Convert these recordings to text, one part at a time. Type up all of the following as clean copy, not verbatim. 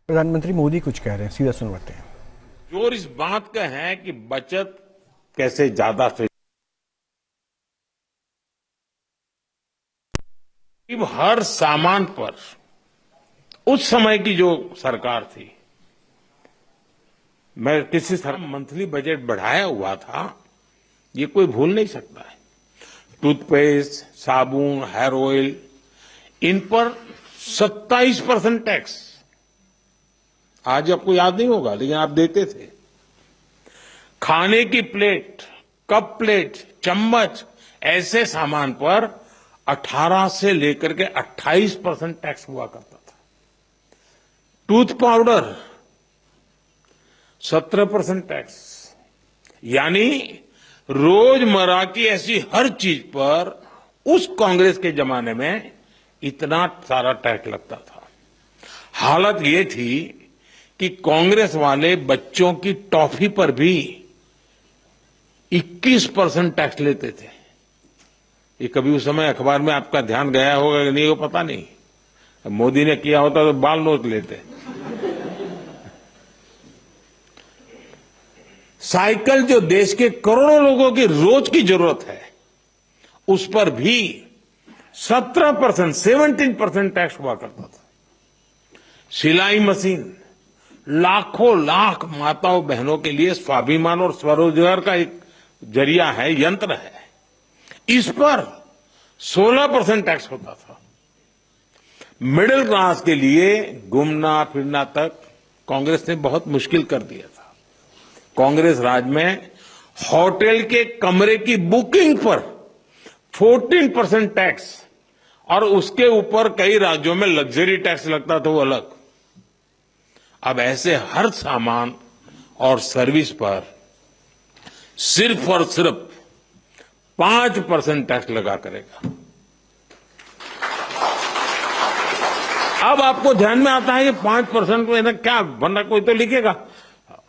प्रधानमंत्री मोदी कुछ कह रहे हैं, सीधा सुनवाते हैं। जोर इस बात का है कि बचत कैसे ज्यादा से हर सामान पर उस समय की जो सरकार थी, मैं किसी तरह मंथली बजट बढ़ाया हुआ था, ये कोई भूल नहीं सकता है। टूथपेस्ट, साबुन, हेयर ऑयल, इन पर 27% टैक्स। आज आपको याद नहीं होगा, लेकिन आप देते थे। खाने की प्लेट, कप प्लेट, चम्मच, ऐसे सामान पर 18 से लेकर के 28% टैक्स हुआ करता था। Tooth powder 17% tax. यानी रोजमर्रा की ऐसी हर चीज पर उस कांग्रेस के जमाने में इतना सारा टैक्स लगता था। हालत ये थी कि कांग्रेस वाले बच्चों की टॉफी पर भी 21% टैक्स लेते थे। ये कभी उस समय अखबार में आपका ध्यान गया होगा कि नहीं, वो पता नहीं। मोदी ने किया होता तो बाल नोच लेते। साइकिल जो देश के करोड़ों लोगों की रोज की जरूरत है, उस पर भी 17% टैक्स हुआ करता था। सिलाई मशीन लाखों लाख माताओं बहनों के लिए स्वाभिमान और स्वरोजगार का एक जरिया है, यंत्र है। इस पर 16% टैक्स होता था। मिडिल क्लास के लिए घूमना फिरना तक कांग्रेस ने बहुत मुश्किल कर दिया था। कांग्रेस राज में होटल के कमरे की बुकिंग पर 14% टैक्स, और उसके ऊपर कई राज्यों में लग्जरी टैक्स लगता था, वो अलग। अब ऐसे हर सामान और सर्विस पर सिर्फ और सिर्फ 5% टैक्स लगा करेगा। अब आपको ध्यान में आता है कि 5% में क्या बनना, कोई तो लिखेगा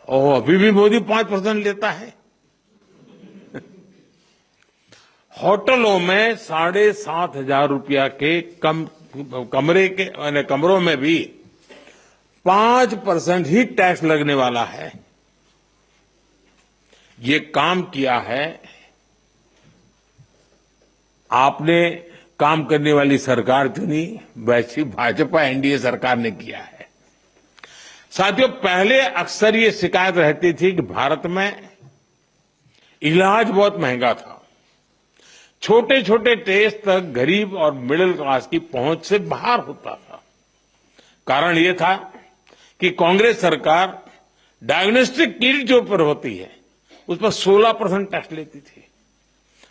ओ अभी भी मोदी 5% लेता है। होटलों में 7,500 रुपया के कमरे के कमरों में भी 5% ही टैक्स लगने वाला है। ये काम किया है, आपने काम करने वाली सरकार चुनी, वैसी भाजपा एनडीए सरकार ने किया है। साथियों, पहले अक्सर ये शिकायत रहती थी कि भारत में इलाज बहुत महंगा था। छोटे छोटे टेस्ट तक गरीब और मिडिल क्लास की पहुंच से बाहर होता था। कारण ये था कि कांग्रेस सरकार डायग्नोस्टिक किट जो पर होती है, उस पर 16% टैक्स लेती थी।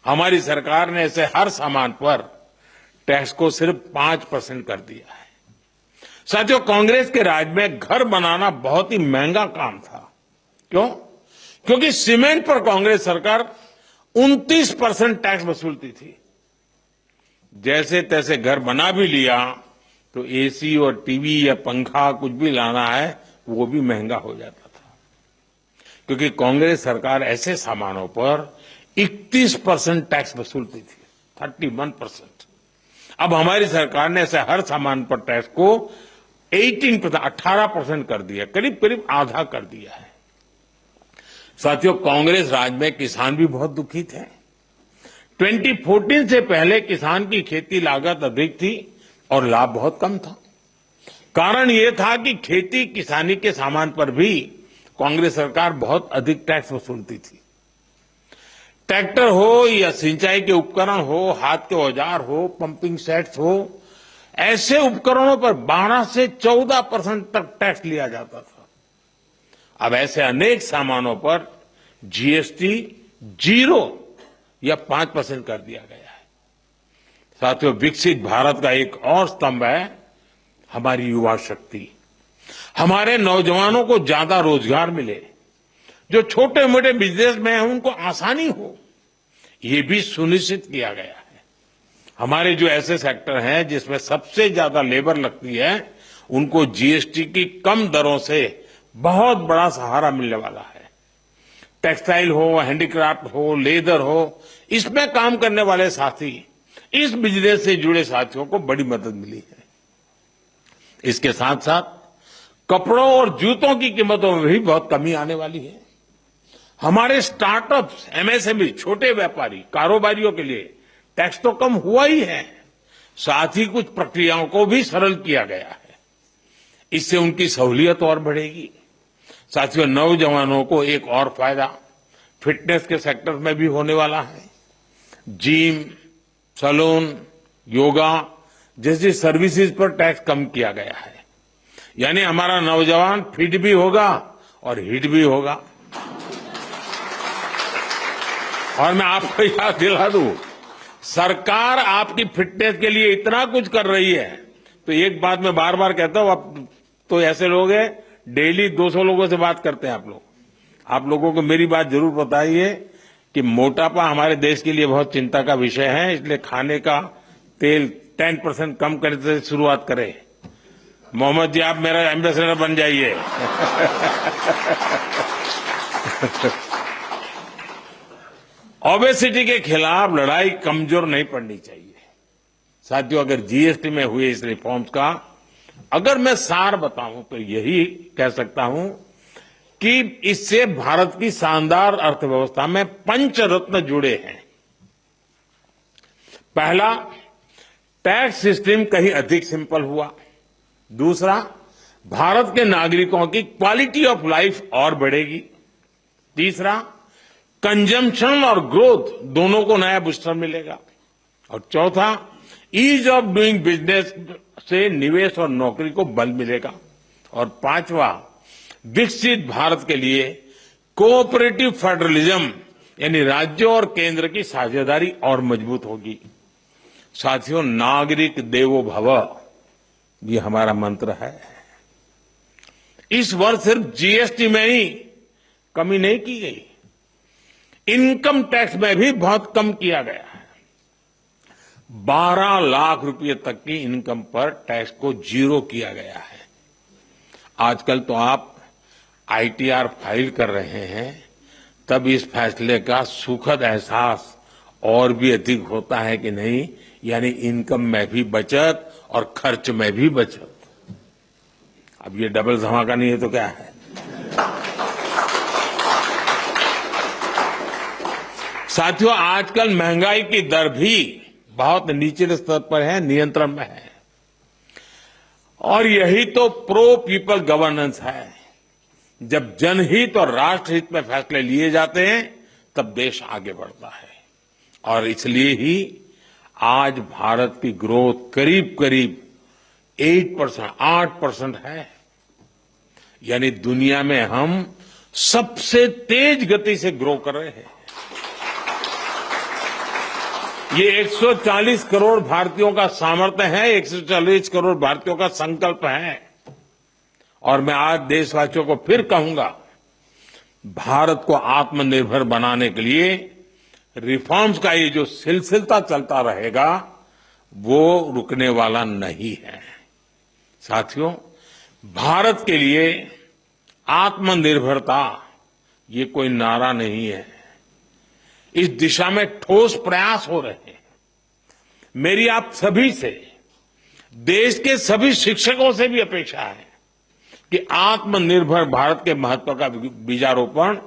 हमारी सरकार ने ऐसे हर सामान पर टैक्स को सिर्फ 5% कर दिया है। साथियों, कांग्रेस के राज में घर बनाना बहुत ही महंगा काम था। क्यों? क्योंकि सीमेंट पर कांग्रेस सरकार 29% टैक्स वसूलती थी। जैसे तैसे घर बना भी लिया तो एसी और टीवी या पंखा कुछ भी लाना है, वो भी महंगा हो जाता था। क्योंकि कांग्रेस सरकार ऐसे सामानों पर 31% टैक्स वसूलती थी, 31%। अब हमारी सरकार ने ऐसे हर सामान पर टैक्स को 18% कर दिया, करीब करीब आधा कर दिया है। साथियों, कांग्रेस राज में किसान भी बहुत दुखी थे। 2014 से पहले किसान की खेती लागत अधिक थी और लाभ बहुत कम था। कारण यह था कि खेती किसानी के सामान पर भी कांग्रेस सरकार बहुत अधिक टैक्स वसूलती थी। ट्रैक्टर हो या सिंचाई के उपकरण हो, हाथ के औजार हो, पंपिंग सेट्स हो, ऐसे उपकरणों पर 12 से 14% तक टैक्स लिया जाता था। अब ऐसे अनेक सामानों पर जीएसटी 0 या 5% कर दिया गया है। साथियों, विकसित भारत का एक और स्तंभ है हमारी युवा शक्ति। हमारे नौजवानों को ज्यादा रोजगार मिले, जो छोटे मोटे बिजनेस में हैं उनको आसानी हो, ये भी सुनिश्चित किया गया है। हमारे जो ऐसे सेक्टर हैं जिसमें सबसे ज्यादा लेबर लगती है, उनको जीएसटी की कम दरों से बहुत बड़ा सहारा मिलने वाला है। टेक्सटाइल हो, हैंडीक्राफ्ट हो, लेदर हो, इसमें काम करने वाले साथी, इस बिजनेस से जुड़े साथियों को बड़ी मदद मिली है। इसके साथ साथ कपड़ों और जूतों की कीमतों में भी बहुत कमी आने वाली है। हमारे स्टार्टअप्स, एमएसएमई, छोटे व्यापारी, कारोबारियों के लिए टैक्स तो कम हुआ ही है, साथ ही कुछ प्रक्रियाओं को भी सरल किया गया है। इससे उनकी सहूलियत और बढ़ेगी। साथियों, नौजवानों को एक और फायदा फिटनेस के सेक्टर में भी होने वाला है। जिम, सैलून, योगा जैसी सर्विसेज पर टैक्स कम किया गया है। यानी हमारा नौजवान फिट भी होगा और हिट भी होगा। और मैं आपको याद दिला दूं, सरकार आपकी फिटनेस के लिए इतना कुछ कर रही है, तो एक बात मैं बार बार कहता हूं, आप तो ऐसे लोग हैं डेली 200 लोगों से बात करते हैं आप लोग। आप लोगों को मेरी बात जरूर बताइए कि मोटापा हमारे देश के लिए बहुत चिंता का विषय है, इसलिए खाने का तेल 10% कम करने से शुरुआत करें। मोहम्मद जी, आप मेरा एम्बेसडर बन जाइए। ओबेसिटी के खिलाफ लड़ाई कमजोर नहीं पड़नी चाहिए। साथियों, अगर जीएसटी में हुए इस रिफॉर्म्स का अगर मैं सार बताऊं तो यही कह सकता हूं कि इससे भारत की शानदार अर्थव्यवस्था में पंचरत्न जुड़े हैं। पहला, टैक्स सिस्टम कहीं अधिक सिंपल हुआ। दूसरा, भारत के नागरिकों की क्वालिटी ऑफ लाइफ और बढ़ेगी। तीसरा, कंजम्पशन और ग्रोथ दोनों को नया बूस्टर मिलेगा। और चौथा, ईज ऑफ डूइंग बिजनेस से निवेश और नौकरी को बल मिलेगा। और पांचवा, विकसित भारत के लिए कोऑपरेटिव फेडरलिज्म यानी राज्यों और केंद्र की साझेदारी और मजबूत होगी। साथियों, नागरिक देवो भव ये हमारा मंत्र है। इस वर्ष सिर्फ जीएसटी में ही कमी नहीं की गई, इनकम टैक्स में भी बहुत कम किया गया है। 12 लाख रुपए तक की इनकम पर टैक्स को जीरो किया गया है। आजकल तो आप आईटीआर फाइल कर रहे हैं, तब इस फैसले का सुखद एहसास और भी अधिक होता है कि नहीं, यानी इनकम में भी बचत और खर्च में भी बचत। अब ये डबल धमाका नहीं है तो क्या है। साथियों, आजकल महंगाई की दर भी बहुत निचले स्तर पर है, नियंत्रण में है। और यही तो प्रो पीपल गवर्नेंस है। जब जनहित और राष्ट्रहित में फैसले लिए जाते हैं तब देश आगे बढ़ता है। और इसलिए ही आज भारत की ग्रोथ करीब करीब 8% है। यानी दुनिया में हम सबसे तेज गति से ग्रो कर रहे हैं। ये 140 करोड़ भारतीयों का सामर्थ्य है, 140 करोड़ भारतीयों का संकल्प है। और मैं आज देशवासियों को फिर कहूंगा, भारत को आत्मनिर्भर बनाने के लिए रिफॉर्म्स का ये जो सिलसिला चलता रहेगा वो रुकने वाला नहीं है। साथियों, भारत के लिए आत्मनिर्भरता ये कोई नारा नहीं है, इस दिशा में ठोस प्रयास हो रहे हैं। मेरी आप सभी से, देश के सभी शिक्षकों से भी अपेक्षा है कि आत्मनिर्भर भारत के महत्व का बीजारोपण,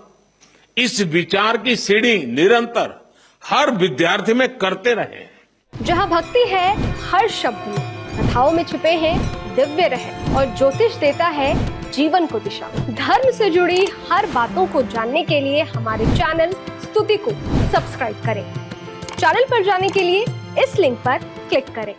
इस विचार की सीढ़ी निरंतर हर विद्यार्थी में करते रहे। जहाँ भक्ति है हर शब्द में, कथाओं में छुपे हैं दिव्य रहस्य और ज्योतिष देता है जीवन को दिशा। धर्म से जुड़ी हर बातों को जानने के लिए हमारे चैनल स्तुति को सब्सक्राइब करें। चैनल पर जाने के लिए इस लिंक पर क्लिक करें।